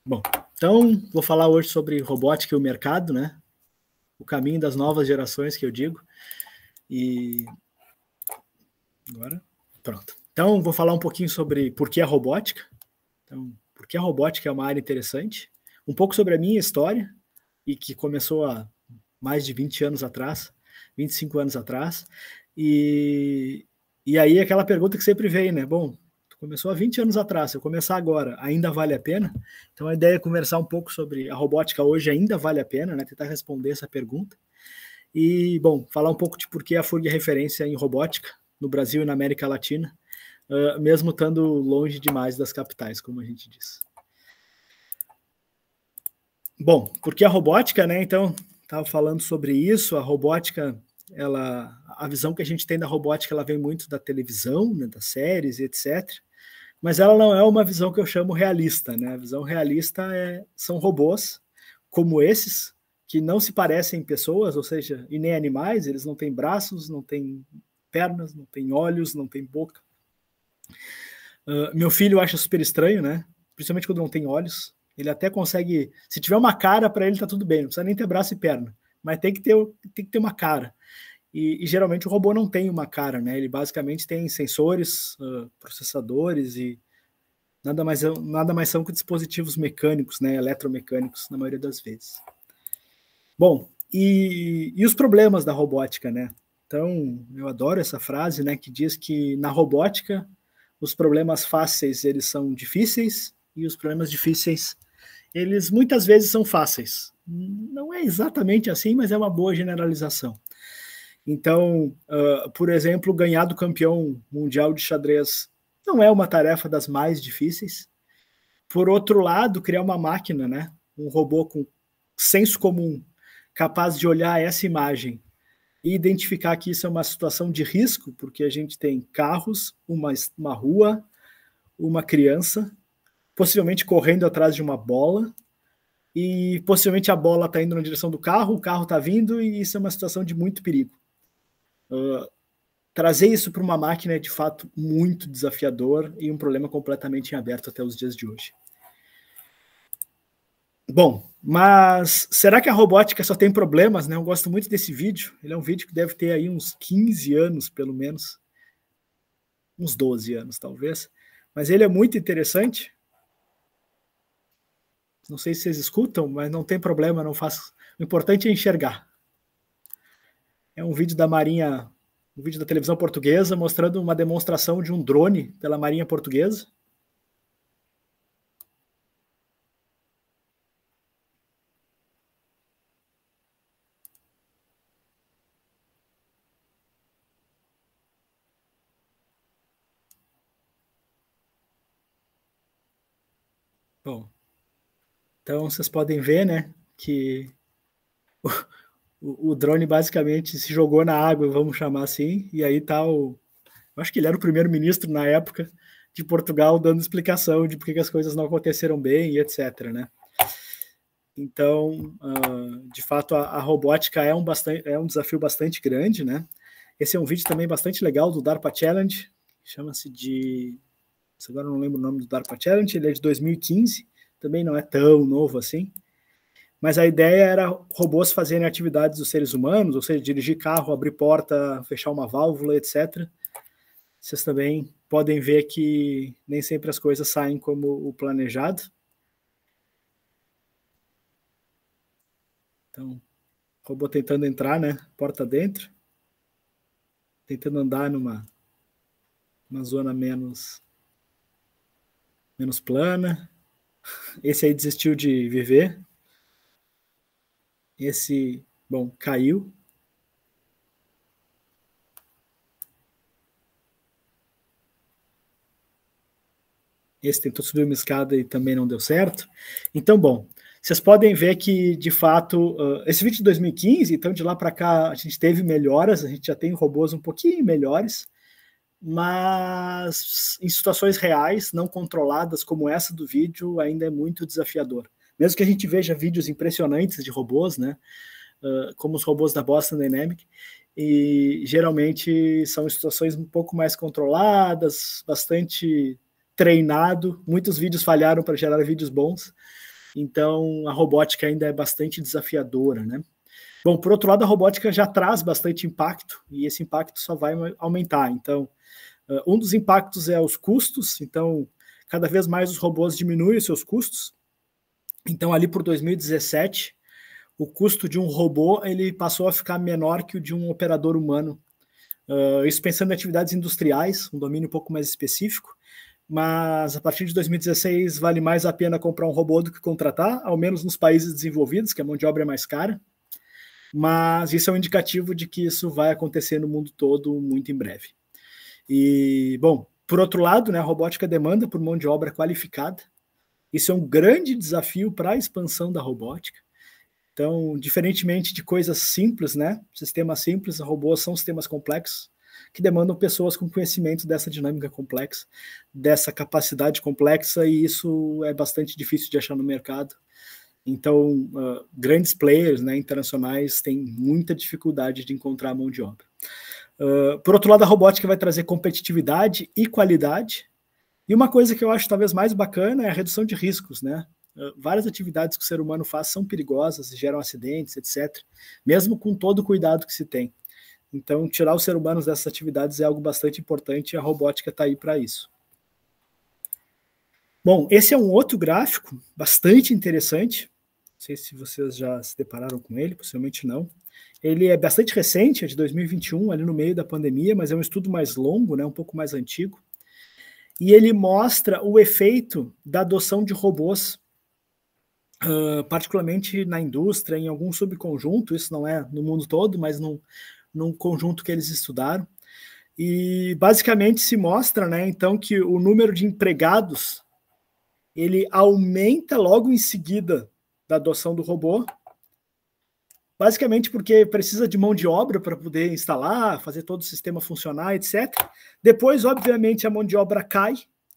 Bom, então vou falar hoje sobre robótica e o mercado, né? O caminho das novas gerações, que eu digo. E agora, pronto. Então vou falar um pouquinho sobre por que a robótica. Então, por que a robótica é uma área interessante. Um pouco sobre a minha história, e que começou há mais de 20 anos atrás, 25 anos atrás. E aí aquela pergunta que sempre vem, né? Bom, tu começou há 20 anos atrás, se eu começar agora, ainda vale a pena? Então a ideia é conversar um pouco sobre a robótica hoje ainda vale a pena, né? Tentar responder essa pergunta. E, bom, falar um pouco de por que a FURG é referência em robótica no Brasil e na América Latina, mesmo estando longe demais das capitais, como a gente diz. Bom, porque a robótica, né? Então, estava falando sobre isso. A robótica, a visão que a gente tem da robótica, ela vem muito da televisão, né, das séries, etc. Mas ela não é uma visão que eu chamo realista, né? A visão realista são robôs como esses que não se parecem em pessoas, ou seja, e nem animais. Eles não têm braços, não têm pernas, não têm olhos, não têm boca. Meu filho acha super estranho, né? Principalmente quando não tem olhos. Ele até consegue. Se tiver uma cara, para ele tá tudo bem, não precisa nem ter braço e perna. Mas tem que ter uma cara. E geralmente o robô não tem uma cara, né? Ele basicamente tem sensores, processadores e nada mais são que dispositivos mecânicos, né? Eletromecânicos, na maioria das vezes. Bom, e os problemas da robótica, né? Então, eu adoro essa frase, né? Que diz que na robótica os problemas fáceis eles são difíceis e os problemas difíceis eles muitas vezes são fáceis. Não é exatamente assim, mas é uma boa generalização. Então, por exemplo, ganhar do campeão mundial de xadrez não é uma tarefa das mais difíceis. Por outro lado, criar uma máquina, né, um robô com senso comum, capaz de olhar essa imagem e identificar que isso é uma situação de risco, porque a gente tem carros, uma rua, uma criança, possivelmente correndo atrás de uma bola, e possivelmente a bola está indo na direção do carro, o carro está vindo, e isso é uma situação de muito perigo. Trazer isso para uma máquina é de fato muito desafiador e um problema completamente em aberto até os dias de hoje. Bom, mas será que a robótica só tem problemas, né? Eu gosto muito desse vídeo. Ele é um vídeo que deve ter aí uns 15 anos, pelo menos. Uns 12 anos, talvez. Mas ele é muito interessante. Não sei se vocês escutam, mas não tem problema, não faz. O importante é enxergar. É um vídeo da Marinha, um vídeo da televisão portuguesa, mostrando uma demonstração de um drone pela Marinha Portuguesa. Bom, então vocês podem ver, né, que o drone basicamente se jogou na água, vamos chamar assim, e aí tá eu acho que ele era o primeiro-ministro na época de Portugal dando explicação de por que as coisas não aconteceram bem e etc, né? Então, de fato, a robótica é um desafio bastante grande, né? Esse é um vídeo também bastante legal do DARPA Challenge, chama-se de... Agora eu não lembro o nome do DARPA Challenge, ele é de 2015, também não é tão novo assim, mas a ideia era robôs fazerem atividades dos seres humanos, ou seja, dirigir carro, abrir porta, fechar uma válvula, etc. Vocês também podem ver que nem sempre as coisas saem como o planejado. Então, robô tentando entrar, né? Porta dentro. Tentando andar numa zona menos plana. Esse aí desistiu de viver. Esse, bom, caiu. Esse tentou subir uma escada e também não deu certo. Então, bom, vocês podem ver que, de fato, esse vídeo de 2015, então de lá para cá a gente teve melhoras, a gente já tem robôs um pouquinho melhores, mas em situações reais, não controladas como essa do vídeo, ainda é muito desafiador. Mesmo que a gente veja vídeos impressionantes de robôs, né, como os robôs da Boston Dynamics, e geralmente são situações um pouco mais controladas, bastante treinado. Muitos vídeos falharam para gerar vídeos bons, Então, a robótica ainda é bastante desafiadora, né? Bom, por outro lado, a robótica já traz bastante impacto, e esse impacto só vai aumentar. Então, um dos impactos é os custos. Então, cada vez mais os robôs diminuem os seus custos. Então, ali por 2017, o custo de um robô ele passou a ficar menor que o de um operador humano. Isso pensando em atividades industriais, um domínio um pouco mais específico, mas a partir de 2016 vale mais a pena comprar um robô do que contratar, ao menos nos países desenvolvidos, que a mão de obra é mais cara. Mas isso é um indicativo de que isso vai acontecer no mundo todo muito em breve. E, bom, por outro lado, né, a robótica demanda por mão de obra qualificada. Isso é um grande desafio para a expansão da robótica. Então, diferentemente de coisas simples, né, sistemas simples, robôs são sistemas complexos que demandam pessoas com conhecimento dessa dinâmica complexa, dessa capacidade complexa, e isso é bastante difícil de achar no mercado. Então, grandes players, né, internacionais têm muita dificuldade de encontrar mão de obra. Por outro lado, a robótica vai trazer competitividade e qualidade. E uma coisa que eu acho talvez mais bacana é a redução de riscos, né? Várias atividades que o ser humano faz são perigosas e geram acidentes, etc., mesmo com todo o cuidado que se tem. Então, tirar os seres humanos dessas atividades é algo bastante importante, e a robótica está aí para isso. Bom, esse é um outro gráfico bastante interessante. Não sei se vocês já se depararam com ele, possivelmente não. Ele é bastante recente, é de 2021, ali no meio da pandemia, mas é um estudo mais longo, né, um pouco mais antigo. E ele mostra o efeito da adoção de robôs, particularmente na indústria, em algum subconjunto, isso não é no mundo todo, mas num conjunto que eles estudaram. E basicamente se mostra, né, então, que o número de empregados ele aumenta logo em seguida da adoção do robô, basicamente porque precisa de mão de obra para poder instalar, fazer todo o sistema funcionar, etc. Depois, obviamente, a mão de obra cai,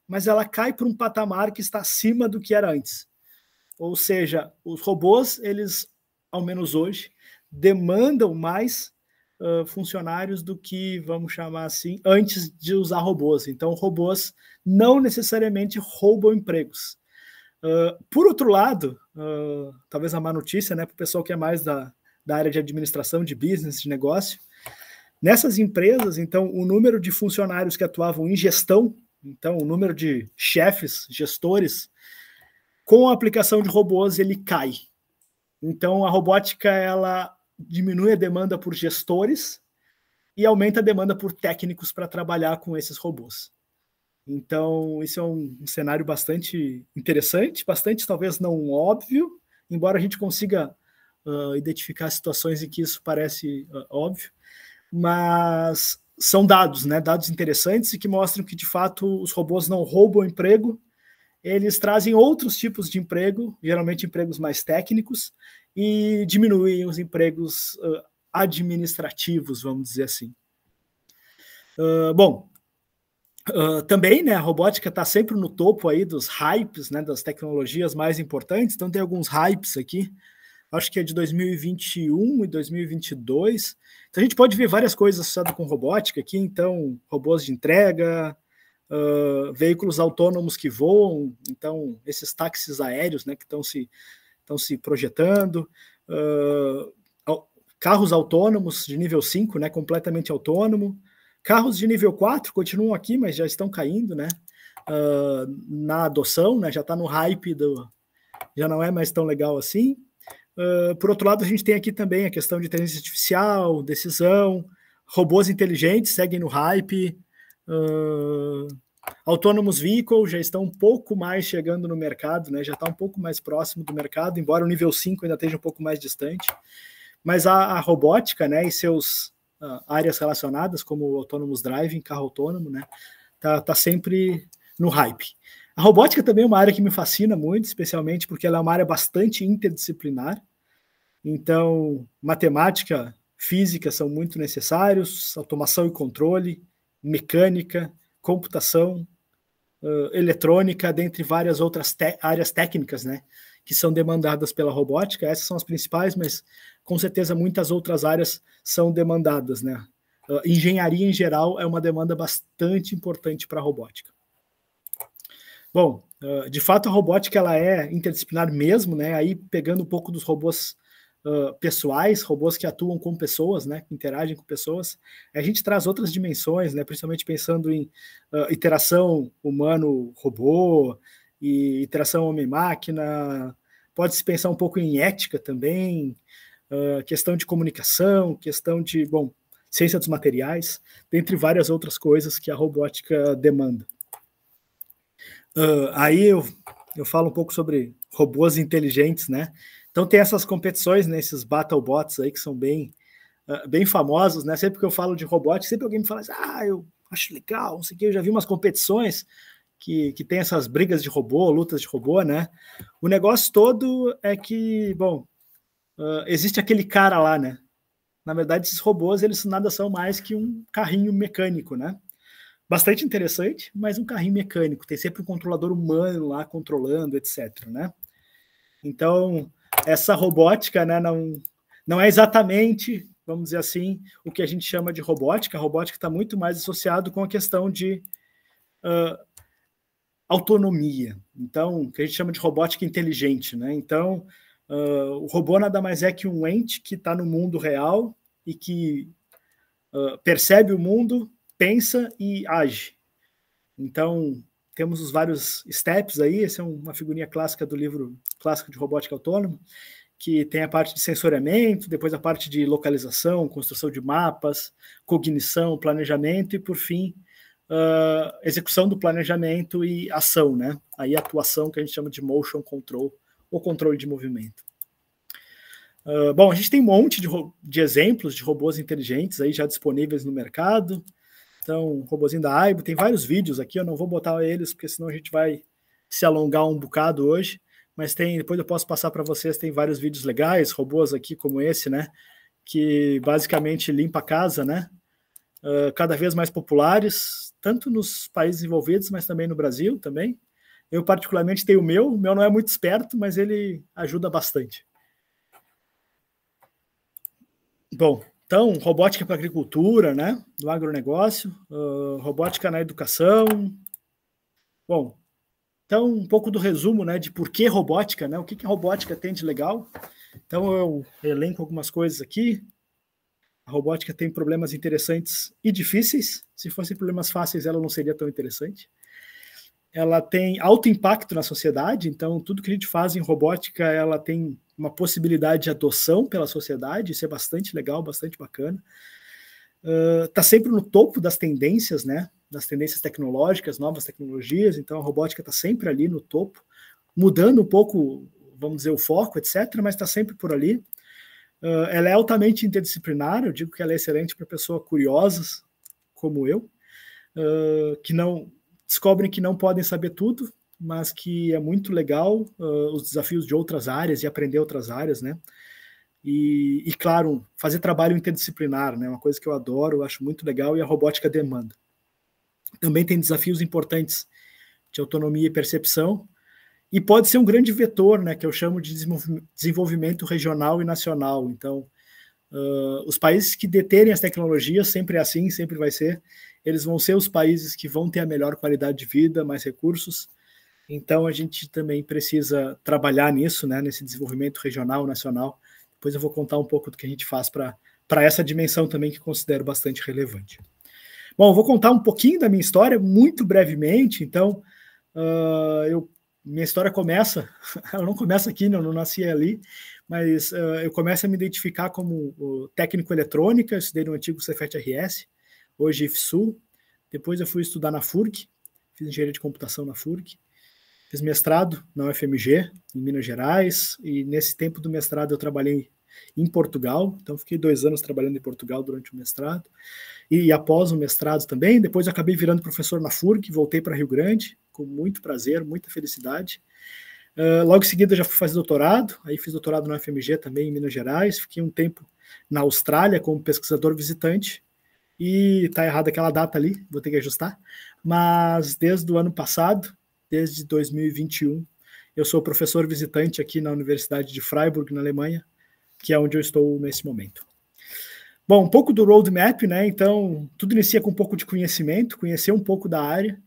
mas ela cai para um patamar que está acima do que era antes. Ou seja, os robôs, eles, ao menos hoje, demandam mais funcionários do que, vamos chamar assim, antes de usar robôs. Então, robôs não necessariamente roubam empregos. Por outro lado, talvez a má notícia, né, para o pessoal que é mais da área de administração, de business, de negócio, nessas empresas, então, o número de funcionários que atuavam em gestão, então, o número de chefes, gestores, com a aplicação de robôs, ele cai. Então, a robótica, ela diminui a demanda por gestores e aumenta a demanda por técnicos para trabalhar com esses robôs. Então, isso é um cenário bastante interessante, bastante talvez não óbvio, embora a gente consiga identificar situações em que isso parece óbvio, mas são dados, né? Dados interessantes e que mostram que, de fato, os robôs não roubam emprego, eles trazem outros tipos de emprego, geralmente empregos mais técnicos, e diminuem os empregos administrativos, vamos dizer assim. Bom, também, né, a robótica está sempre no topo aí dos hypes, né, das tecnologias mais importantes, então tem alguns hypes aqui, acho que é de 2021 e 2022, então a gente pode ver várias coisas associadas com robótica aqui, então robôs de entrega, veículos autônomos que voam, então esses táxis aéreos, né, que estão se projetando, carros autônomos de nível 5, né, completamente autônomo, carros de nível 4 continuam aqui, mas já estão caindo, né, na adoção, né, já está no hype, já não é mais tão legal assim. Por outro lado, a gente tem aqui também a questão de inteligência artificial, decisão, robôs inteligentes seguem no hype, Autonomous Vehicle já estão um pouco mais chegando no mercado, né? Já está um pouco mais próximo do mercado, embora o nível 5 ainda esteja um pouco mais distante. Mas a robótica, né, e seus áreas relacionadas, como o Autonomous Driving, carro autônomo, né, tá sempre no hype. A robótica também é uma área que me fascina muito, especialmente porque ela é uma área bastante interdisciplinar. Então, matemática, física são muito necessários, automação e controle, mecânica, computação, eletrônica, dentre várias outras áreas técnicas, né, que são demandadas pela robótica. Essas são as principais, mas com certeza muitas outras áreas são demandadas, né. Engenharia em geral é uma demanda bastante importante para a robótica. Bom, de fato a robótica ela é interdisciplinar mesmo, né? Aí pegando um pouco dos robôs pessoais, robôs que atuam com pessoas, né? Que interagem com pessoas, a gente traz outras dimensões, né? Principalmente pensando em interação humano-robô e interação homem-máquina. Pode-se pensar um pouco em ética também, questão de comunicação, questão de, bom, ciência dos materiais, dentre várias outras coisas que a robótica demanda. Aí eu falo um pouco sobre robôs inteligentes, né? Então tem essas competições, né, esses BattleBots aí que são bem famosos, né? Sempre que eu falo de robótica, sempre alguém me fala assim, eu acho legal, não sei o que, eu já vi umas competições que tem essas brigas de robô, lutas de robô, né? O negócio todo é que, bom, existe aquele cara lá, né? Na verdade, esses robôs, eles nada são mais que um carrinho mecânico, né? Bastante interessante, mas um carrinho mecânico. Tem sempre um controlador humano lá controlando, etc, né? Então, essa robótica, né, não é exatamente, vamos dizer assim, o que a gente chama de robótica. A robótica está muito mais associado com a questão de autonomia. Então, o que a gente chama de robótica inteligente, né? Então, o robô nada mais é que um ente que está no mundo real e que percebe o mundo, pensa e age. Então, temos os vários steps aí, essa é uma figurinha clássica do livro clássico de robótica autônoma, que tem a parte de sensoriamento, depois a parte de localização, construção de mapas, cognição, planejamento e, por fim, execução do planejamento e ação, né? Aí a atuação que a gente chama de motion control, ou controle de movimento. Bom, a gente tem um monte de exemplos de robôs inteligentes aí já disponíveis no mercado. Então, o robôzinho da Aibo, tem vários vídeos aqui, eu não vou botar eles, porque senão a gente vai se alongar um bocado hoje, mas depois eu posso passar para vocês, tem vários vídeos legais, robôs aqui como esse, né, que basicamente limpa a casa, né, cada vez mais populares, tanto nos países envolvidos, mas também no Brasil também. Eu particularmente tenho o meu não é muito esperto, mas ele ajuda bastante. Bom, então, robótica para agricultura, né, do agronegócio, robótica na educação. Bom, então um pouco do resumo, né, de por que robótica, né, o que a robótica tem de legal. Então eu elenco algumas coisas aqui. A robótica tem problemas interessantes e difíceis. Se fossem problemas fáceis, ela não seria tão interessante. Ela tem alto impacto na sociedade, então tudo que a gente faz em robótica, ela tem uma possibilidade de adoção pela sociedade, isso é bastante legal, bastante bacana. Está sempre no topo das tendências, né? Das tendências tecnológicas, novas tecnologias, então a robótica está sempre ali no topo, mudando um pouco, vamos dizer, o foco, etc., mas está sempre por ali. Ela é altamente interdisciplinar, eu digo que ela é excelente para pessoas curiosas, como eu, que não descobrem que não podem saber tudo, mas que é muito legal os desafios de outras áreas e aprender outras áreas, né? E claro, fazer trabalho interdisciplinar, né? Uma coisa que eu adoro, eu acho muito legal e a robótica demanda. Também tem desafios importantes de autonomia e percepção e pode ser um grande vetor, né? Que eu chamo de desenvolvimento regional e nacional. Então, os países que deterem as tecnologias, sempre é assim, sempre vai ser, eles vão ser os países que vão ter a melhor qualidade de vida, mais recursos. Então, a gente também precisa trabalhar nisso, né, nesse desenvolvimento regional, nacional. Depois eu vou contar um pouco do que a gente faz para essa dimensão também que considero bastante relevante. Bom, eu vou contar um pouquinho da minha história, muito brevemente. Então, minha história começa, ela não começa aqui, não nasci ali, mas eu começo a me identificar como técnico eletrônica, eu estudei no antigo Cefet-RS, hoje IFSU. Depois eu fui estudar na FURG, fiz engenharia de computação na FURG, fiz mestrado na UFMG, em Minas Gerais, e nesse tempo do mestrado eu trabalhei em Portugal, então fiquei 2 anos trabalhando em Portugal durante o mestrado, e após o mestrado também, depois eu acabei virando professor na FURG, voltei para Rio Grande, com muito prazer, muita felicidade. Logo em seguida eu já fui fazer doutorado, aí fiz doutorado na UFMG também, em Minas Gerais, fiquei um tempo na Austrália como pesquisador visitante, e tá errada aquela data ali, vou ter que ajustar, mas desde o ano passado, desde 2021, eu sou professor visitante aqui na Universidade de Freiburg, na Alemanha, que é onde eu estou nesse momento. Bom, um pouco do roadmap, né? Então, tudo inicia com um pouco de conhecimento, conhecer um pouco da área,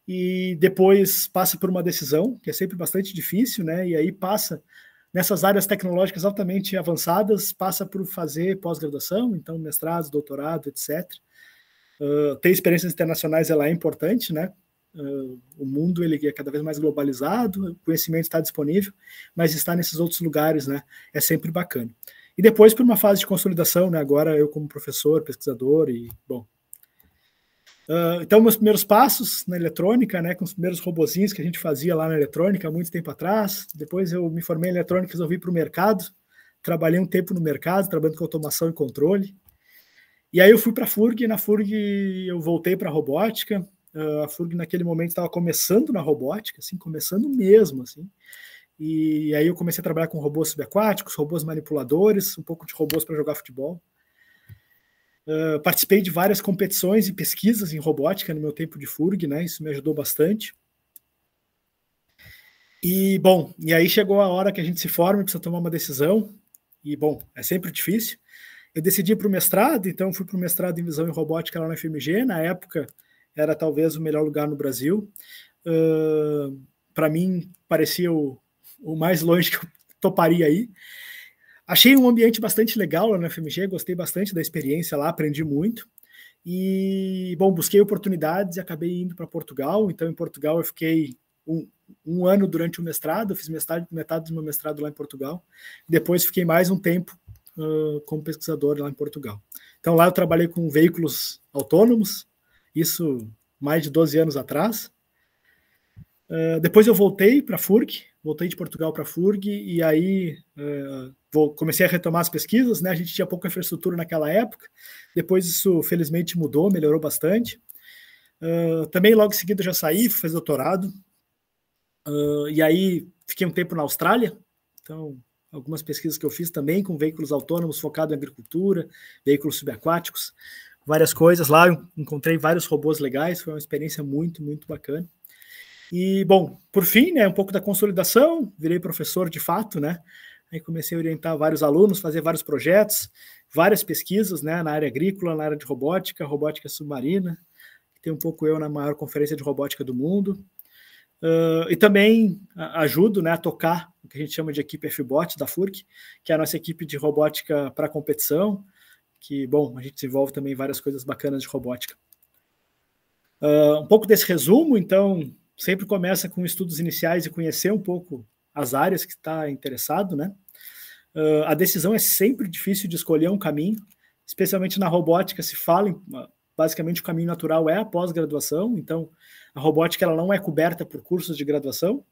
e depois passa por uma decisão, que é sempre bastante difícil, né? E aí passa nessas áreas tecnológicas altamente avançadas, passa por fazer pós-graduação, então mestrado, doutorado, etc. Ter experiências internacionais ela é importante, né? O mundo ele é cada vez mais globalizado, o conhecimento está disponível, mas estar nesses outros lugares, né, é sempre bacana. E depois por uma fase de consolidação, né, agora eu como professor, pesquisador e, bom... então, meus primeiros passos na eletrônica, né, com os primeiros robozinhos que a gente fazia lá na eletrônica há muito tempo atrás. Depois eu me formei em eletrônica e resolvi para o mercado. Trabalhei um tempo no mercado, trabalhando com automação e controle. E aí eu fui para a FURG, e na FURG eu voltei para a robótica. A FURG naquele momento estava começando na robótica, assim, começando mesmo, assim. E aí eu comecei a trabalhar com robôs subaquáticos, robôs manipuladores, um pouco de robôs para jogar futebol. Participei de várias competições e pesquisas em robótica no meu tempo de FURG, né? Isso me ajudou bastante. E, bom, e aí chegou a hora que a gente se forma e precisa tomar uma decisão. E, bom, é sempre difícil. Eu decidi para o mestrado, então fui para o mestrado em visão e robótica lá na FMG. Na época, era talvez o melhor lugar no Brasil. Para mim, parecia o mais longe que eu toparia aí. Achei um ambiente bastante legal lá na FMG, gostei bastante da experiência lá, aprendi muito. E, bom, busquei oportunidades e acabei indo para Portugal. Então, em Portugal, eu fiquei um ano durante o mestrado, eu fiz metade do meu mestrado lá em Portugal. Depois, fiquei mais um tempo como pesquisador lá em Portugal. Então, lá eu trabalhei com veículos autônomos, isso mais de 12 anos atrás. Depois eu voltei para a FURG, voltei de Portugal para a FURG, e aí comecei a retomar as pesquisas, né? A gente tinha pouca infraestrutura naquela época, depois isso felizmente mudou, melhorou bastante. Também logo em seguida já saí, fui fazer doutorado, e aí fiquei um tempo na Austrália, então algumas pesquisas que eu fiz também com veículos autônomos focados em agricultura, veículos subaquáticos, várias coisas lá, eu encontrei vários robôs legais, foi uma experiência muito, muito bacana. E, bom, por fim, né, um pouco da consolidação, virei professor de fato, né, aí comecei a orientar vários alunos, fazer vários projetos, várias pesquisas, né, na área agrícola, na área de robótica, robótica submarina, tem um pouco eu na maior conferência de robótica do mundo, e também ajudo, né, a tocar o que a gente chama de equipe FBOT da FURG, que é a nossa equipe de robótica para competição, que, bom, a gente desenvolve também várias coisas bacanas de robótica. Um pouco desse resumo, então, sempre começa com estudos iniciais e conhecer um pouco as áreas que está interessado, né? A decisão é sempre difícil de escolher um caminho, especialmente na robótica se fala, basicamente o caminho natural é a pós-graduação, então a robótica ela não é coberta por cursos de graduação,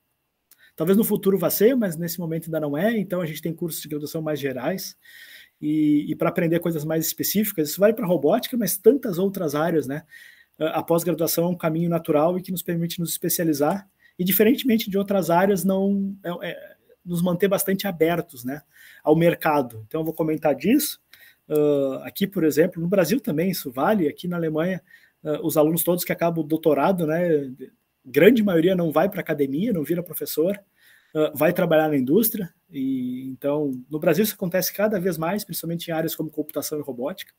talvez no futuro vá ser, mas nesse momento ainda não é, então a gente tem cursos de graduação mais gerais, e para aprender coisas mais específicas, isso vale para robótica, mas tantas outras áreas, né? A pós-graduação é um caminho natural e que nos permite nos especializar, e diferentemente de outras áreas, não nos manter bastante abertos, né, ao mercado. Então eu vou comentar disso. Aqui, por exemplo, no Brasil também isso vale, aqui na Alemanha, os alunos todos que acabam o doutorado, né, grande maioria não vai para a academia, não vira professor, vai trabalhar na indústria, e então no Brasil isso acontece cada vez mais, principalmente em áreas como computação e robótica,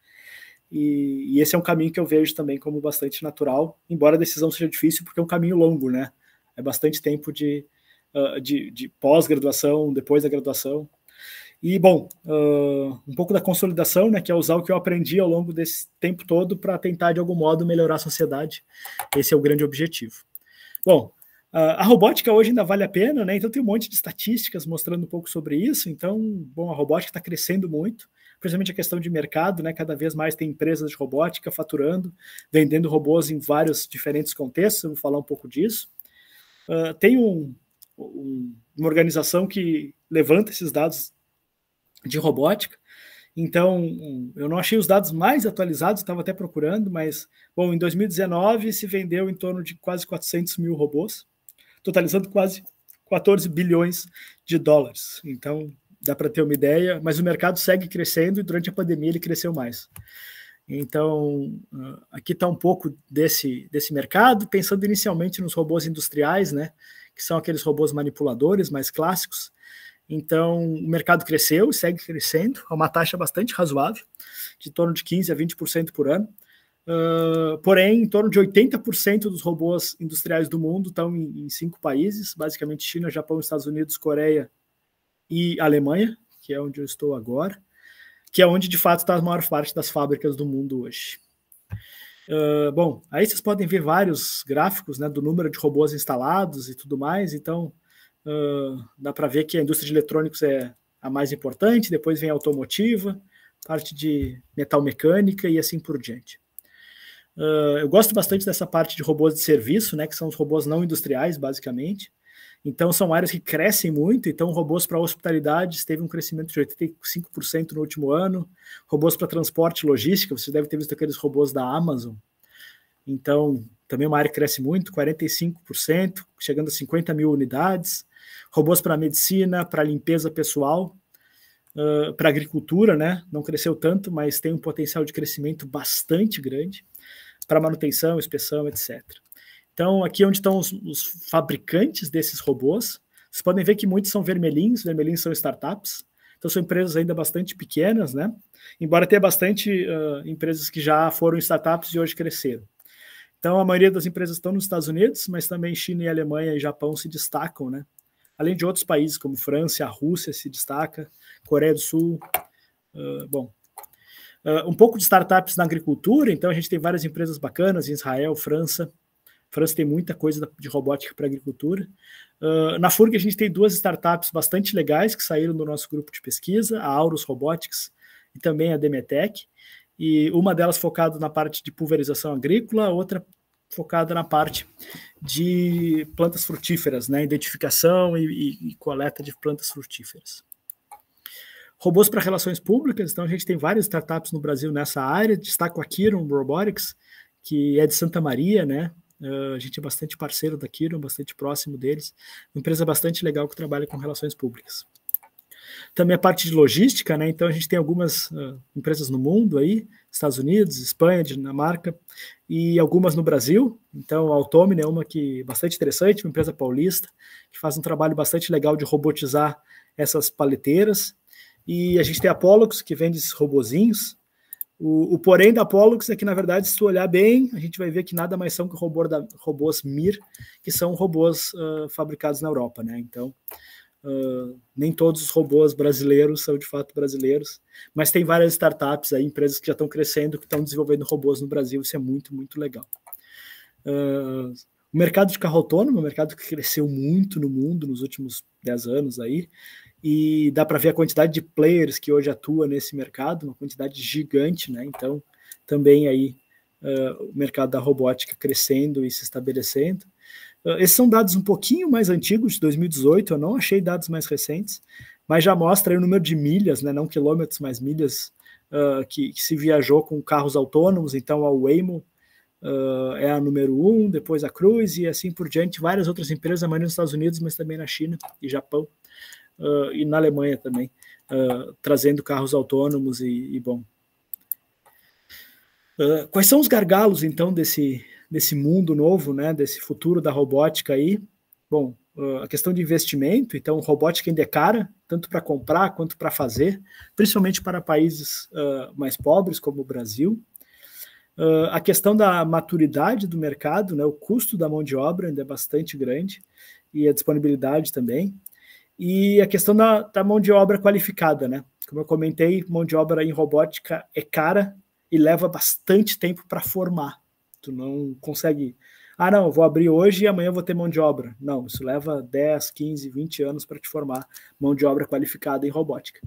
e esse é um caminho que eu vejo também como bastante natural, embora a decisão seja difícil, porque é um caminho longo, né? É bastante tempo de pós-graduação, depois da graduação. E, bom, um pouco da consolidação, né, que é usar o que eu aprendi ao longo desse tempo todo para tentar, de algum modo, melhorar a sociedade. Esse é o grande objetivo. Bom, a robótica hoje ainda vale a pena, né? Então tem um monte de estatísticas mostrando um pouco sobre isso. Então, bom, a robótica está crescendo muito, principalmente a questão de mercado, né? Cada vez mais tem empresas de robótica faturando, vendendo robôs em vários diferentes contextos. Eu vou falar um pouco disso. Tem uma organização que levanta esses dados de robótica. Então, eu não achei os dados mais atualizados, estava até procurando, mas, bom, em 2019 se vendeu em torno de quase 400 mil robôs, totalizando quase 14 bilhões de dólares. Então, dá para ter uma ideia, mas o mercado segue crescendo e durante a pandemia ele cresceu mais. Então, aqui está um pouco desse mercado, pensando inicialmente nos robôs industriais, né, que são aqueles robôs manipuladores mais clássicos. Então, o mercado cresceu e segue crescendo a uma taxa bastante razoável, de torno de 15% a 20% por ano. Porém, em torno de 80% dos robôs industriais do mundo estão em 5 países, basicamente China, Japão, Estados Unidos, Coreia e Alemanha, que é onde eu estou agora, que é onde de fato está a maior parte das fábricas do mundo hoje. Bom, aí vocês podem ver vários gráficos, né, do número de robôs instalados e tudo mais, então dá para ver que a indústria de eletrônicos é a mais importante, depois vem a automotiva, parte de metal mecânica e assim por diante. Eu gosto bastante dessa parte de robôs de serviço, né, que são os robôs não industriais, basicamente. Então, são áreas que crescem muito. Então, robôs para hospitalidade teve um crescimento de 85% no último ano. Robôs para transporte e logística, você deve ter visto aqueles robôs da Amazon. Então, também uma área que cresce muito, 45%, chegando a 50 mil unidades. Robôs para medicina, para limpeza pessoal, para agricultura, né? Não cresceu tanto, mas tem um potencial de crescimento bastante grande. Para manutenção, inspeção, etc. Então, aqui é onde estão os fabricantes desses robôs. Vocês podem ver que muitos são vermelhinhos são startups, então são empresas ainda bastante pequenas, né? Embora tenha bastante empresas que já foram startups e hoje cresceram. Então, a maioria das empresas estão nos Estados Unidos, mas também China e Alemanha e Japão se destacam, né? Além de outros países como França, a Rússia se destaca, Coreia do Sul. Um pouco de startups na agricultura, então a gente tem várias empresas bacanas em Israel, França. França tem muita coisa de robótica para agricultura. Na FURG a gente tem 2 startups bastante legais que saíram do nosso grupo de pesquisa, a Aurus Robotics e também a Demetec, e uma delas focada na parte de pulverização agrícola, a outra focada na parte de plantas frutíferas, né, identificação e coleta de plantas frutíferas. Robôs para relações públicas, então a gente tem várias startups no Brasil nessa área, destaco a Kiron Robotics, que é de Santa Maria, né? A gente é bastante parceiro da Kiron, bastante próximo deles, uma empresa bastante legal que trabalha com relações públicas. Também a parte de logística, né? Então a gente tem algumas empresas no mundo aí, Estados Unidos, Espanha, Dinamarca, e algumas no Brasil. Então a Automine é uma que bastante interessante, uma empresa paulista, que faz um trabalho bastante legal de robotizar essas paleteiras. E a gente tem a Pollux, que vende esses robozinhos. O porém da Pollux é que, na verdade, se tu olhar bem, a gente vai ver que nada mais são que robôs MIR, que são robôs fabricados na Europa, né? Então, nem todos os robôs brasileiros são de fato brasileiros, mas tem várias startups aí, empresas que já estão crescendo, que estão desenvolvendo robôs no Brasil, isso é muito, muito legal. O mercado de carro autônomo é um mercado que cresceu muito no mundo nos últimos 10 anos aí, e dá para ver a quantidade de players que hoje atua nesse mercado, uma quantidade gigante, né? Então, também aí o mercado da robótica crescendo e se estabelecendo. Esses são dados um pouquinho mais antigos, de 2018, eu não achei dados mais recentes, mas já mostra aí o número de milhas, né? Não quilômetros, mas milhas que se viajou com carros autônomos. Então, a Waymo é a número 1, depois a Cruise e assim por diante, várias outras empresas, a maioria nos Estados Unidos, mas também na China e Japão. E na Alemanha também, trazendo carros autônomos bom. Quais são os gargalos, então, desse mundo novo, né, desse futuro da robótica aí? Bom, a questão de investimento, então, robótica ainda é cara, tanto para comprar quanto para fazer, principalmente para países mais pobres, como o Brasil. A questão da maturidade do mercado, né, o custo da mão de obra ainda é bastante grande, e a disponibilidade também. E a questão da mão de obra qualificada, né? Como eu comentei, mão de obra em robótica é cara e leva bastante tempo para formar. Tu não consegue... não, eu vou abrir hoje e amanhã eu vou ter mão de obra. Não, isso leva 10, 15, 20 anos para te formar mão de obra qualificada em robótica.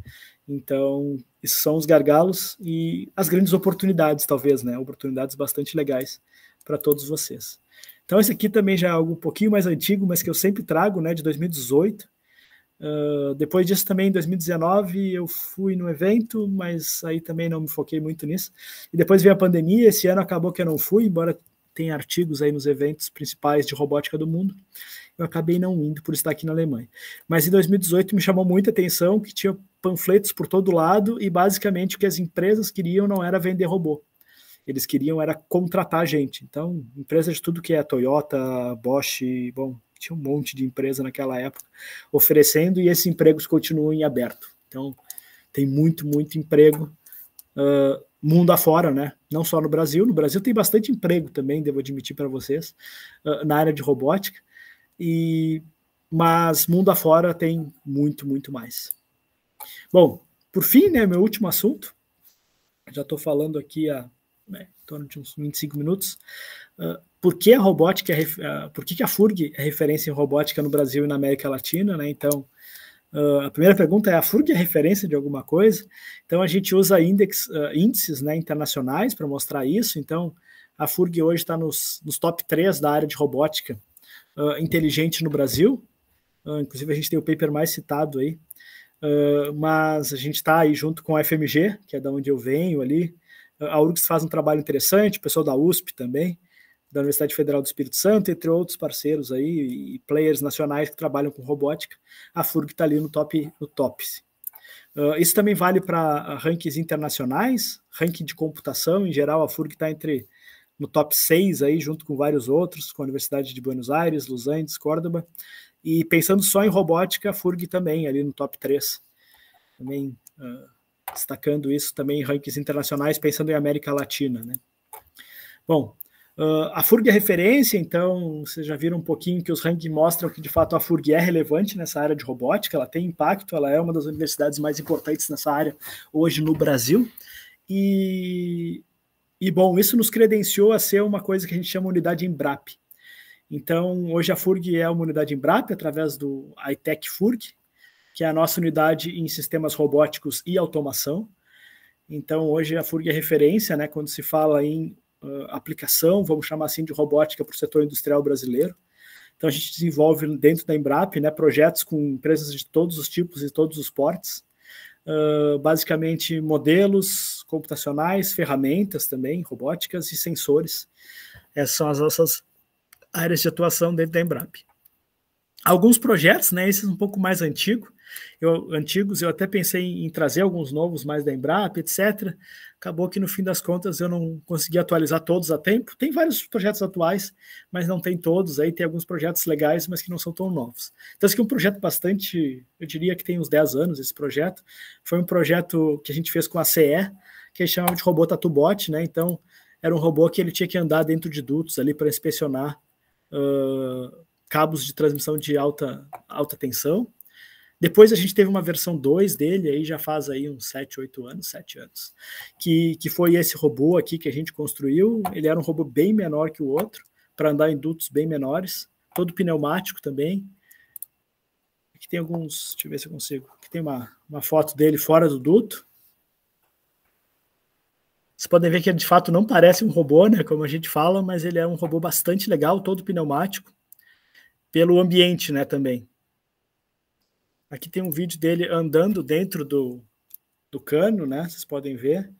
Então, esses são os gargalos e as grandes oportunidades, talvez, né? Oportunidades bastante legais para todos vocês. Então, esse aqui também já é algo um pouquinho mais antigo, mas que eu sempre trago, né? De 2018. Depois disso também em 2019 eu fui no evento, mas aí também não me foquei muito nisso, e depois veio a pandemia, esse ano acabou que eu não fui, embora tenha artigos aí nos eventos principais de robótica do mundo, eu acabei não indo por estar aqui na Alemanha, mas em 2018 me chamou muita atenção que tinha panfletos por todo lado, e basicamente o que as empresas queriam não era vender robô, eles queriam era contratar gente, então empresas de tudo que é Toyota, Bosch, bom, tinha um monte de empresa naquela época oferecendo, e esses empregos continuam em aberto. Então, tem muito, muito emprego mundo afora, né? Não só no Brasil. No Brasil tem bastante emprego também, devo admitir para vocês, na área de robótica. Mas mundo afora tem muito, muito mais. Bom, por fim, né, meu último assunto, já estou falando aqui há em torno de uns 25 minutos, por que a robótica, por que a FURG é referência em robótica no Brasil e na América Latina, né? Então, a primeira pergunta é: a FURG é referência de alguma coisa? Então, a gente usa índices, né, internacionais para mostrar isso. Então, a FURG hoje está nos top 3 da área de robótica inteligente no Brasil. Inclusive, a gente tem o paper mais citado aí. Mas a gente está aí junto com a FMG, que é da onde eu venho ali. A URGS faz um trabalho interessante, o pessoal da USP também, da Universidade Federal do Espírito Santo, entre outros parceiros aí, e players nacionais que trabalham com robótica. A FURG está ali no top. Isso também vale para rankings internacionais, ranking de computação, em geral a FURG está no top 6 aí, junto com vários outros, com a Universidade de Buenos Aires, Los Angeles, Córdoba. E pensando só em robótica, a FURG também ali no top 3. Também destacando isso também em rankings internacionais, pensando em América Latina, né? Bom, a FURG é referência, então vocês já viram um pouquinho que os rankings mostram que de fato a FURG é relevante nessa área de robótica, ela tem impacto, ela é uma das universidades mais importantes nessa área hoje no Brasil. E bom, isso nos credenciou a ser uma coisa que a gente chama unidade Embrap. Então, hoje a FURG é uma unidade Embrap através do iTech FURG, que é a nossa unidade em sistemas robóticos e automação. Então, hoje a FURG é referência, né, quando se fala em aplicação, vamos chamar assim, de robótica para o setor industrial brasileiro. Então, a gente desenvolve dentro da Embrap, né, projetos com empresas de todos os tipos e todos os portes, basicamente modelos computacionais, ferramentas também, robóticas e sensores. Essas são as nossas áreas de atuação dentro da Embrap. Alguns projetos, né, esses um pouco mais antigos, eu até pensei em trazer alguns novos mais da Embrap, etc. Acabou que no fim das contas eu não consegui atualizar todos a tempo. Tem vários projetos atuais, mas não tem todos. Aí tem alguns projetos legais, mas que não são tão novos. Então esse aqui é um projeto bastante, eu diria que tem uns 10 anos esse projeto. Foi um projeto que a gente fez com a CE, que a gente chamava de robô TatuBot, né? Então era um robô que ele tinha que andar dentro de dutos ali para inspecionar cabos de transmissão de alta tensão. Depois a gente teve uma versão 2 dele, aí já faz aí uns 7 anos, que foi esse robô aqui que a gente construiu. Ele era um robô bem menor que o outro, para andar em dutos bem menores, todo pneumático também. Aqui tem alguns, deixa eu ver se eu consigo, aqui tem uma foto dele fora do duto. Vocês podem ver que ele de fato não parece um robô, né, como a gente fala, mas ele é um robô bastante legal, todo pneumático, pelo ambiente, né, também. Aqui tem um vídeo dele andando dentro do cano, né? Vocês podem ver.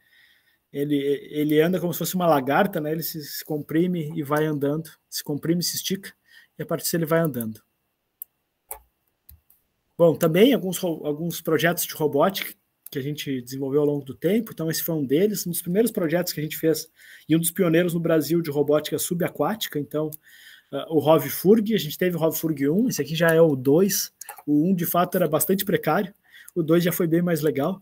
Ele anda como se fosse uma lagarta, né? Ele se comprime e vai andando. Se comprime, se estica, e a partir disso ele vai andando. Bom, também alguns projetos de robótica que a gente desenvolveu ao longo do tempo. Então, esse foi um deles. Um dos primeiros projetos que a gente fez, e um dos pioneiros no Brasil de robótica subaquática. Então, o ROV-FURG, a gente teve o ROV-FURG 1, esse aqui já é o 2. O 1, de fato, era bastante precário. O 2 já foi bem mais legal,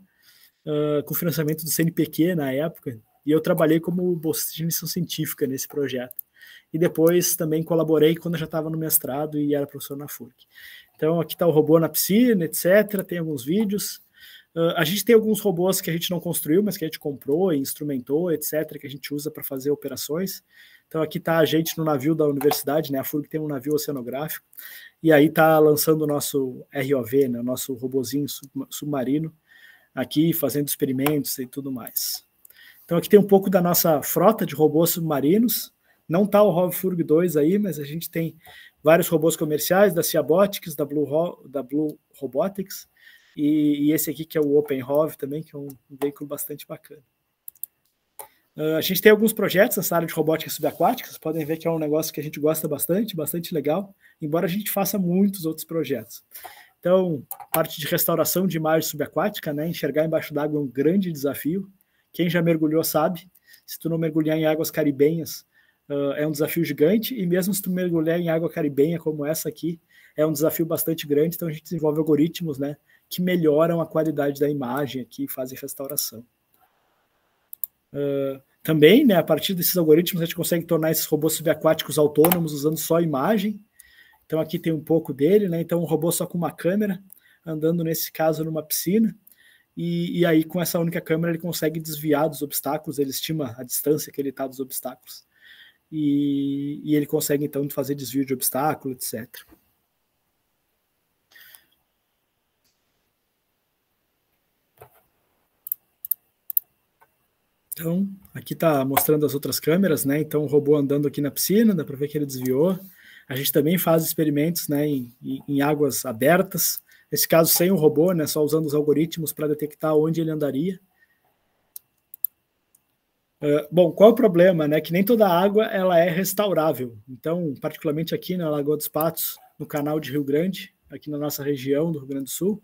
com financiamento do CNPq na época. E eu trabalhei como bolsista de iniciação científica nesse projeto. E depois também colaborei quando eu já estava no mestrado e era professor na FURG. Então, aqui está o robô na piscina, etc. Tem alguns vídeos. A gente tem alguns robôs que a gente não construiu, mas que a gente comprou e instrumentou, etc., que a gente usa para fazer operações. Então, aqui está a gente no navio da universidade, né? A FURG tem um navio oceanográfico, e aí está lançando o nosso ROV, né? O nosso robozinho submarino, aqui fazendo experimentos e tudo mais. Então, aqui tem um pouco da nossa frota de robôs submarinos. Não está o ROV-FURG 2 aí, mas a gente tem vários robôs comerciais, da Ciabotics, da Blue Robotics, e esse aqui que é o OpenROV também, que é um veículo bastante bacana. A gente tem alguns projetos nessa área de robótica subaquática, vocês podem ver que é um negócio que a gente gosta bastante legal, embora a gente faça muitos outros projetos. Então, parte de restauração de imagem subaquática, né? Enxergar embaixo d'água é um grande desafio. Quem já mergulhou sabe, se tu não mergulhar em águas caribenhas, é um desafio gigante, e mesmo se tu mergulhar em água caribenha como essa aqui, é um desafio bastante grande. Então a gente desenvolve algoritmos, né, que melhoram a qualidade da imagem aqui e fazem restauração. Também, né, a partir desses algoritmos, a gente consegue tornar esses robôs subaquáticos autônomos usando só imagem. Então aqui tem um pouco dele, né? Então um robô só com uma câmera, andando nesse caso numa piscina, e aí com essa única câmera ele consegue desviar dos obstáculos, ele estima a distância que ele está dos obstáculos, e ele consegue então fazer desvio de obstáculo, etc. Então, aqui está mostrando as outras câmeras, né? Então, o robô andando aqui na piscina, dá para ver que ele desviou. A gente também faz experimentos, né, em águas abertas. Nesse caso, sem o robô, né? Só usando os algoritmos para detectar onde ele andaria. Bom, qual é o problema, né? Que nem toda água ela é restaurável. Então, particularmente aqui na Lagoa dos Patos, no canal de Rio Grande, aqui na nossa região do Rio Grande do Sul,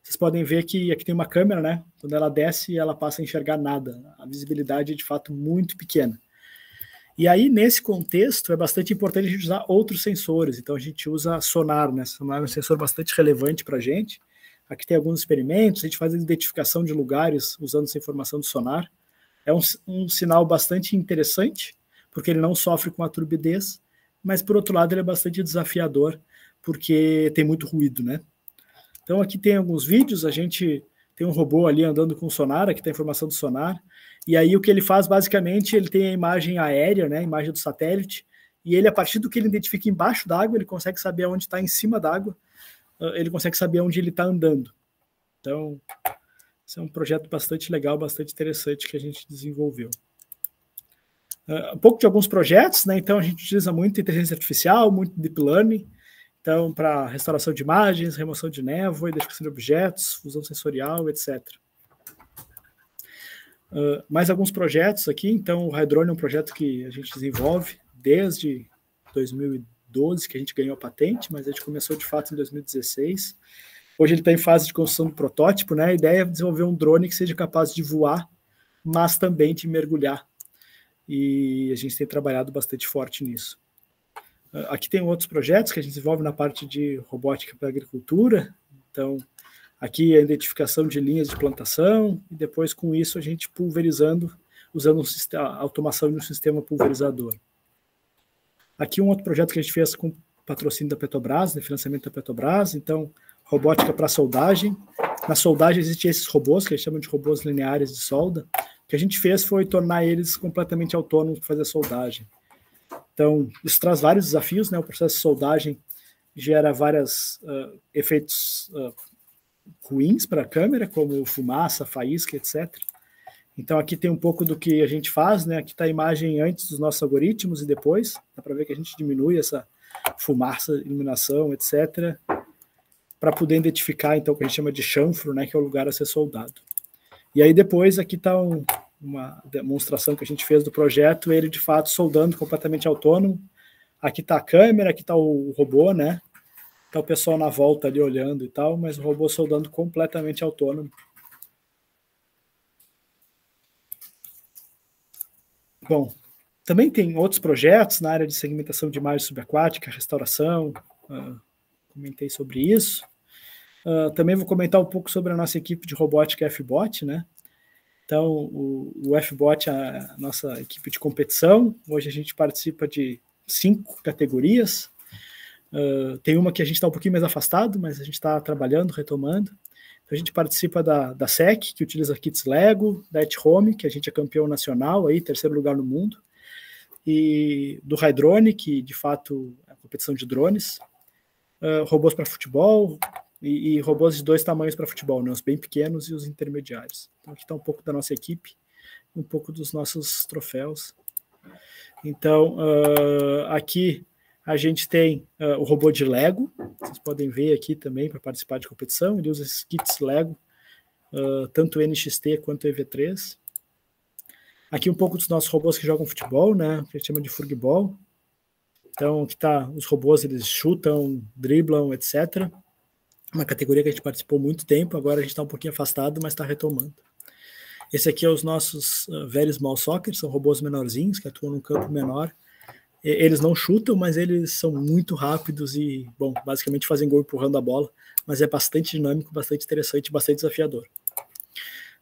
vocês podem ver que aqui tem uma câmera, né? Quando ela desce, ela passa a enxergar nada. A visibilidade é de fato muito pequena. E aí, nesse contexto, é bastante importante a gente usar outros sensores. Então, a gente usa sonar, né? Sonar é um sensor bastante relevante para a gente. Aqui tem alguns experimentos, a gente faz a identificação de lugares usando essa informação do sonar. É um sinal bastante interessante, porque ele não sofre com a turbidez, mas, por outro lado, ele é bastante desafiador, porque tem muito ruído, né? Então, aqui tem alguns vídeos, a gente tem um robô ali andando com sonar, aqui tem a informação do sonar, e aí o que ele faz, basicamente, ele tem a imagem aérea, né, a imagem do satélite, e ele, a partir do que ele identifica embaixo d'água, ele consegue saber onde está em cima d'água, ele consegue saber onde ele está andando. Então, esse é um projeto bastante legal, bastante interessante que a gente desenvolveu. Um pouco de alguns projetos, né, então a gente utiliza muito inteligência artificial, muito deep learning, então, para restauração de imagens, remoção de névoa, identificação de objetos, fusão sensorial, etc. Mais alguns projetos aqui. Então, o Hydrone é um projeto que a gente desenvolve desde 2012, que a gente ganhou a patente, mas a gente começou de fato em 2016. Hoje ele está em fase de construção do protótipo, né? A ideia é desenvolver um drone que seja capaz de voar, mas também de mergulhar. E a gente tem trabalhado bastante forte nisso. Aqui tem outros projetos que a gente desenvolve na parte de robótica para a agricultura. Então, aqui a identificação de linhas de plantação, e depois com isso a gente pulverizando, usando a automação de um sistema pulverizador. Aqui um outro projeto que a gente fez com patrocínio da Petrobras, né, financiamento da Petrobras, então, robótica para soldagem. Na soldagem existem esses robôs, que a gente chama de robôs lineares de solda. O que a gente fez foi tornar eles completamente autônomos para fazer a soldagem. Então, isso traz vários desafios, né? O processo de soldagem gera vários efeitos ruins para a câmera, como fumaça, faísca, etc. Então, aqui tem um pouco do que a gente faz, né? Aqui está a imagem antes dos nossos algoritmos e depois. Dá para ver que a gente diminui essa fumaça, iluminação, etc., para poder identificar, então, o que a gente chama de chanfro, né? Que é o lugar a ser soldado. E aí, depois, aqui está uma demonstração que a gente fez do projeto, ele de fato soldando completamente autônomo. Aqui está a câmera, aqui está o robô, né? Está o pessoal na volta ali olhando e tal, mas o robô soldando completamente autônomo. Bom, também tem outros projetos na área de segmentação de imagem subaquática, restauração, comentei sobre isso. Também vou comentar um pouco sobre a nossa equipe de robótica FBOT, né? Então, o FBOT é a nossa equipe de competição. Hoje a gente participa de 5 categorias. Tem uma que a gente está um pouquinho mais afastado, mas a gente está trabalhando, retomando. Então, a gente participa da SEC, que utiliza kits Lego, da @home, que a gente é campeão nacional, aí, 3º lugar no mundo, e do Hydrone, que de fato é a competição de drones, robôs para futebol, e robôs de 2 tamanhos para futebol, né? Os bem pequenos e os intermediários. Então, aqui está um pouco da nossa equipe, um pouco dos nossos troféus. Então, aqui a gente tem o robô de Lego, vocês podem ver aqui também para participar de competição, ele usa esses kits Lego, tanto NXT quanto EV3. Aqui um pouco dos nossos robôs que jogam futebol, né? Que a gente chama de Fugball. Então, aqui está os robôs, eles chutam, driblam, etc., uma categoria que a gente participou há muito tempo, agora a gente está um pouquinho afastado, mas está retomando. Esse aqui é os nossos Very Small Soccer, são robôs menorzinhos, que atuam num campo menor. Eles não chutam, mas eles são muito rápidos e, bom, basicamente fazem gol empurrando a bola, mas é bastante dinâmico, bastante interessante, bastante desafiador.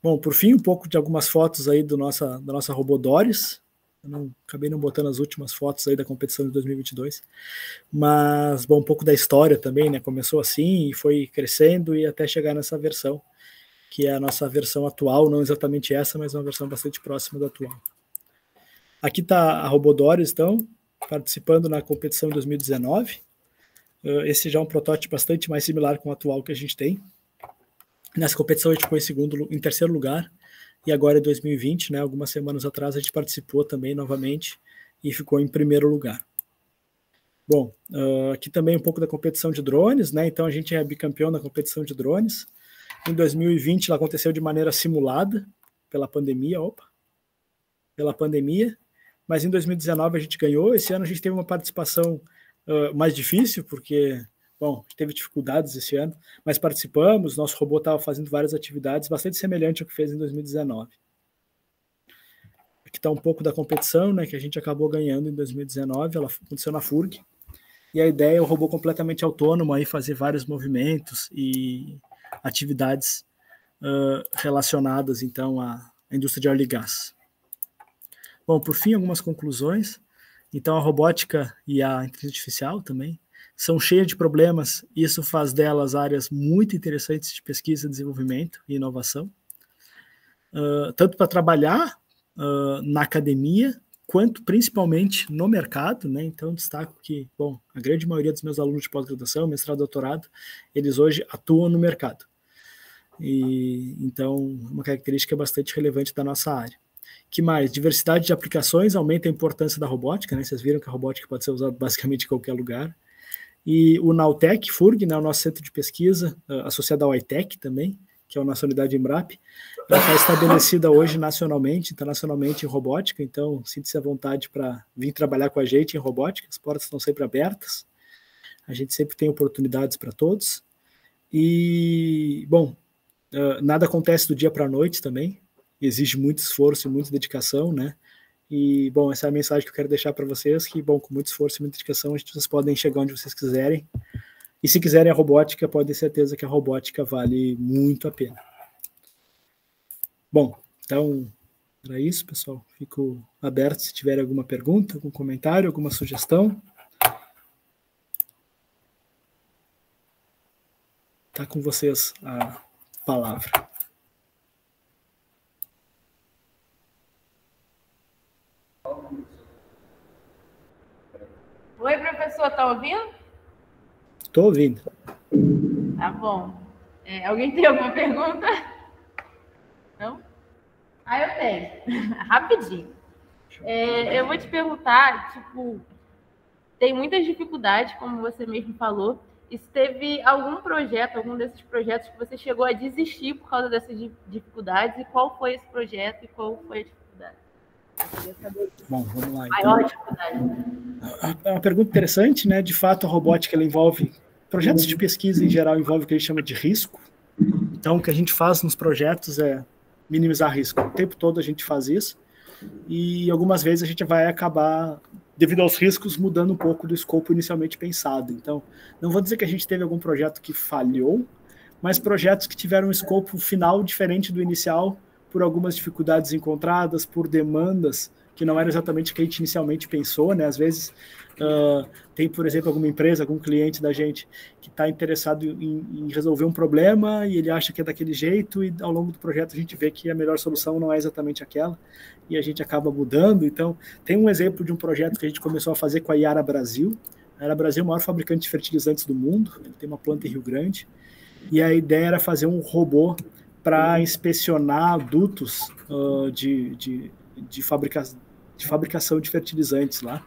Bom, por fim, um pouco de algumas fotos aí da nossa robô Doris. Eu acabei não botando as últimas fotos aí da competição de 2022. Mas, bom, um pouco da história também, né? Começou assim e foi crescendo e até chegar nessa versão, que é a nossa versão atual, não exatamente essa, mas uma versão bastante próxima da atual. Aqui está a robô Doris, então, participando na competição em 2019. Esse já é um protótipo bastante mais similar com o atual que a gente tem. Nessa competição a gente ficou em terceiro lugar, e agora em 2020, né, algumas semanas atrás, a gente participou também novamente e ficou em primeiro lugar. Bom, aqui também um pouco da competição de drones, né, então a gente é bicampeão na competição de drones. Em 2020 ela aconteceu de maneira simulada pela pandemia, mas em 2019 a gente ganhou. Esse ano a gente teve uma participação mais difícil, porque, bom, teve dificuldades esse ano, mas participamos, nosso robô estava fazendo várias atividades bastante semelhantes ao que fez em 2019. Aqui está um pouco da competição, né, que a gente acabou ganhando em 2019, ela aconteceu na FURG, e a ideia é o robô completamente autônomo, aí fazer vários movimentos e atividades relacionadas, então, à indústria de óleo e gás. Bom, por fim, algumas conclusões. Então, a robótica e a inteligência artificial também são cheias de problemas, e isso faz delas áreas muito interessantes de pesquisa, desenvolvimento e inovação, tanto para trabalhar na academia, quanto principalmente no mercado, né? Então, destaco que, bom, a grande maioria dos meus alunos de pós-graduação, mestrado, doutorado, eles hoje atuam no mercado. E, então, uma característica bastante relevante da nossa área. Que mais? Diversidade de aplicações aumenta a importância da robótica, né? Vocês viram que a robótica pode ser usada basicamente em qualquer lugar. E o Nautec, FURG, né, o nosso centro de pesquisa, associado ao ITEC também, que é a nossa unidade Embrap, ela está estabelecida hoje nacionalmente, internacionalmente em robótica, então sinta-se à vontade para vir trabalhar com a gente em robótica, as portas estão sempre abertas, a gente sempre tem oportunidades para todos. E, bom, nada acontece do dia para a noite também, exige muito esforço e muita dedicação, né? E, bom, essa é a mensagem que eu quero deixar para vocês, que, bom, com muito esforço e muita dedicação, vocês podem chegar onde vocês quiserem. E se quiserem a robótica, podem ter certeza que a robótica vale muito a pena. Bom, então, era isso, pessoal. Fico aberto se tiverem alguma pergunta, algum comentário, alguma sugestão. Está com vocês a palavra. Oi, professor, tá ouvindo? Estou ouvindo. Tá bom. Alguém tem alguma pergunta? Não? Eu tenho. Rapidinho. Eu vou te perguntar, tipo, tem muitas dificuldades, como você mesmo falou, e se teve algum desses projetos que você chegou a desistir por causa dessas dificuldades, e qual foi esse projeto e qual foi a dificuldade? Bom, vamos lá. Maior dificuldade. É uma pergunta interessante, né? De fato, a robótica ela envolve projetos de pesquisa em geral, envolve o que a gente chama de risco. Então, o que a gente faz nos projetos é minimizar risco. O tempo todo a gente faz isso e algumas vezes a gente vai acabar, devido aos riscos, mudando um pouco do escopo inicialmente pensado. Então, não vou dizer que a gente teve algum projeto que falhou, mas projetos que tiveram um escopo final diferente do inicial, por algumas dificuldades encontradas, por demandas que não eram exatamente o que a gente inicialmente pensou, né? Às vezes tem, por exemplo, alguma empresa, algum cliente da gente que está interessado em resolver um problema e ele acha que é daquele jeito e ao longo do projeto a gente vê que a melhor solução não é exatamente aquela e a gente acaba mudando. Então, tem um exemplo de um projeto que a gente começou a fazer com a Yara Brasil. A Yara Brasil é o maior fabricante de fertilizantes do mundo, ele tem uma planta em Rio Grande, e a ideia era fazer um robô para inspecionar dutos de fabricação de fertilizantes lá.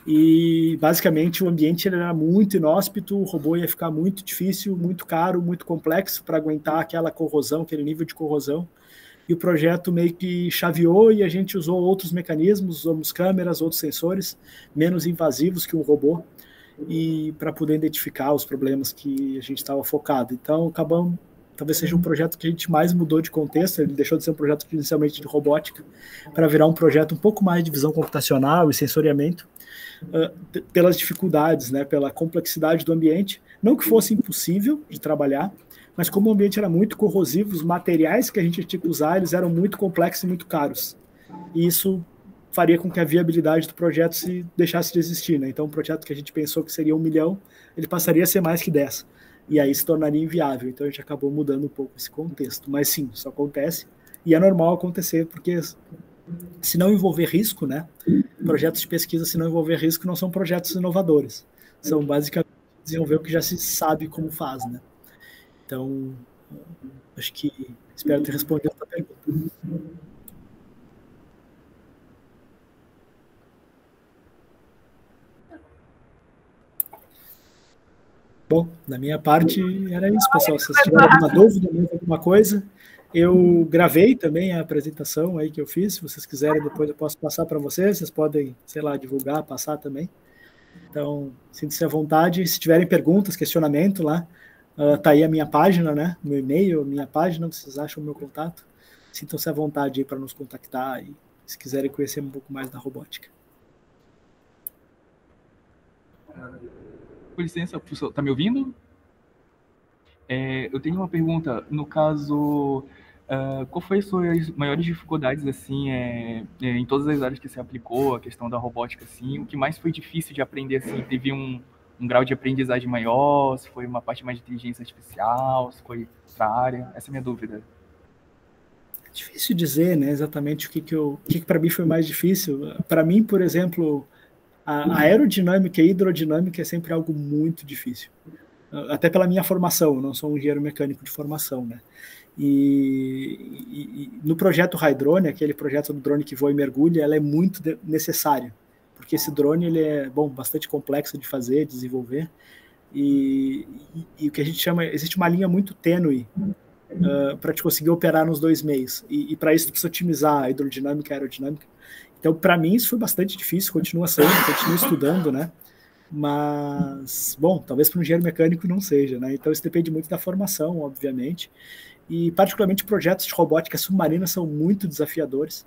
E basicamente o ambiente era muito inóspito, o robô ia ficar muito difícil, muito caro, muito complexo para aguentar aquela corrosão, aquele nível de corrosão. E o projeto meio que chaveou e a gente usou outros mecanismos, usamos câmeras, outros sensores menos invasivos que um robô, e para poder identificar os problemas que a gente estava focado. Então acabamos talvez seja um projeto que a gente mais mudou de contexto. Ele deixou de ser um projeto inicialmente de robótica para virar um projeto um pouco mais de visão computacional e sensoriamento, pelas dificuldades, né, pela complexidade do ambiente. Não que fosse impossível de trabalhar, mas como o ambiente era muito corrosivo, os materiais que a gente tinha que usar, eles eram muito complexos e muito caros. E isso faria com que a viabilidade do projeto se deixasse de existir, né? Então, um projeto que a gente pensou que seria 1 milhão, ele passaria a ser mais que 10. E aí se tornaria inviável. Então, a gente acabou mudando um pouco esse contexto. Mas sim, isso acontece. E é normal acontecer, porque se não envolver risco, né? Projetos de pesquisa, se não envolver risco, não são projetos inovadores. São basicamente desenvolver o que já se sabe como faz, né? Então, acho que espero ter respondido a tua pergunta. Bom, da minha parte era isso, pessoal. Se vocês tiverem alguma dúvida, alguma coisa, eu gravei também a apresentação aí que eu fiz. Se vocês quiserem, depois eu posso passar para vocês. Vocês podem, sei lá, divulgar, passar também. Então, sinta-se à vontade. Se tiverem perguntas, questionamento lá, tá aí a minha página, né? Meu e-mail, a minha página, vocês acham o meu contato. Sintam-se à vontade aí para nos contactar e se quiserem conhecer um pouco mais da robótica. Com licença, professor, está me ouvindo? Eu tenho uma pergunta. No caso, qual foi as suas maiores dificuldades, assim, em todas as áreas que você aplicou, a questão da robótica, assim, o que mais foi difícil de aprender, assim, teve um grau de aprendizagem maior, se foi uma parte mais de inteligência artificial, se foi outra área? Essa é a minha dúvida. É difícil dizer, né, exatamente o que para mim foi mais difícil. Para mim, por exemplo, a aerodinâmica e a hidrodinâmica é sempre algo muito difícil. Até pela minha formação, eu não sou um engenheiro mecânico de formação, né? E no projeto Hydrone, aquele projeto do drone que voa e mergulha, ela é muito necessária, porque esse drone ele é bastante complexo de fazer, desenvolver, e o que a gente chama, existe uma linha muito tênue para te conseguir operar nos dois meios, e para isso tu precisa otimizar a hidrodinâmica e a aerodinâmica. Então, para mim, isso foi bastante difícil, continua sendo, continuo estudando, né? Mas, talvez para um engenheiro mecânico não seja, né? Então, isso depende muito da formação, obviamente. E, particularmente, projetos de robótica submarina são muito desafiadores,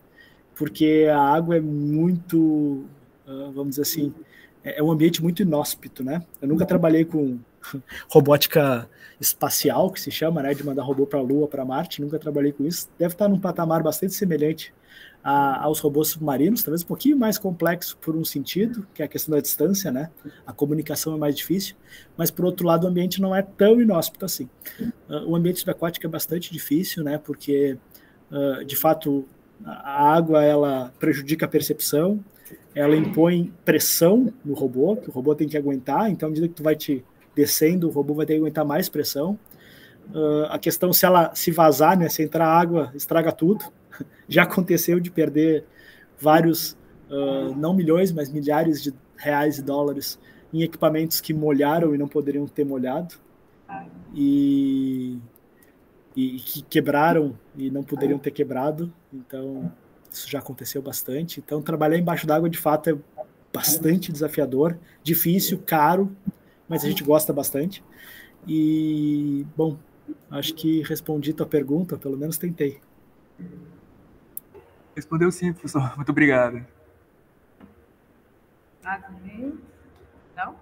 porque a água é muito, vamos dizer assim, é um ambiente muito inóspito, né? Eu nunca trabalhei com robótica espacial, que se chama, né? De mandar robô para a Lua, para Marte, nunca trabalhei com isso. Deve estar num patamar bastante semelhante aos robôs submarinos, talvez um pouquinho mais complexo por um sentido, que é a questão da distância, né? A comunicação é mais difícil, mas por outro lado o ambiente não é tão inóspito assim. O ambiente subaquático é bastante difícil, né? Porque, de fato, a água ela prejudica a percepção, ela impõe pressão no robô, que o robô tem que aguentar, então à medida que tu vai te descendo, o robô vai ter que aguentar mais pressão. A questão, se ela se vazar, né? Se entrar água, estraga tudo. Já aconteceu de perder vários, não milhões, mas milhares de reais e dólares em equipamentos que molharam e não poderiam ter molhado, e que quebraram e não poderiam ter quebrado. Então, isso já aconteceu bastante. Então, trabalhar embaixo d'água, de fato, é bastante desafiador, difícil, caro, mas a gente gosta bastante. E, acho que respondi tua pergunta, pelo menos tentei. Respondeu sim, professor. Muito obrigado. Não?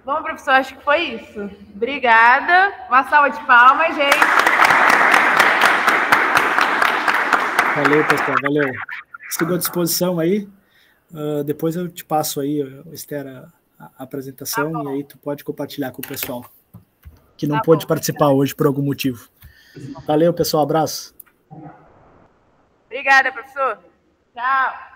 Bom, professor, acho que foi isso. Obrigada. Uma salva de palmas, gente. Valeu, pessoal. Valeu. Estou à disposição aí. Depois eu te passo aí, Esther, a apresentação, e aí tu pode compartilhar com o pessoal que não pôde participar hoje por algum motivo. Valeu, pessoal. Abraço. Obrigada, professor. Tchau.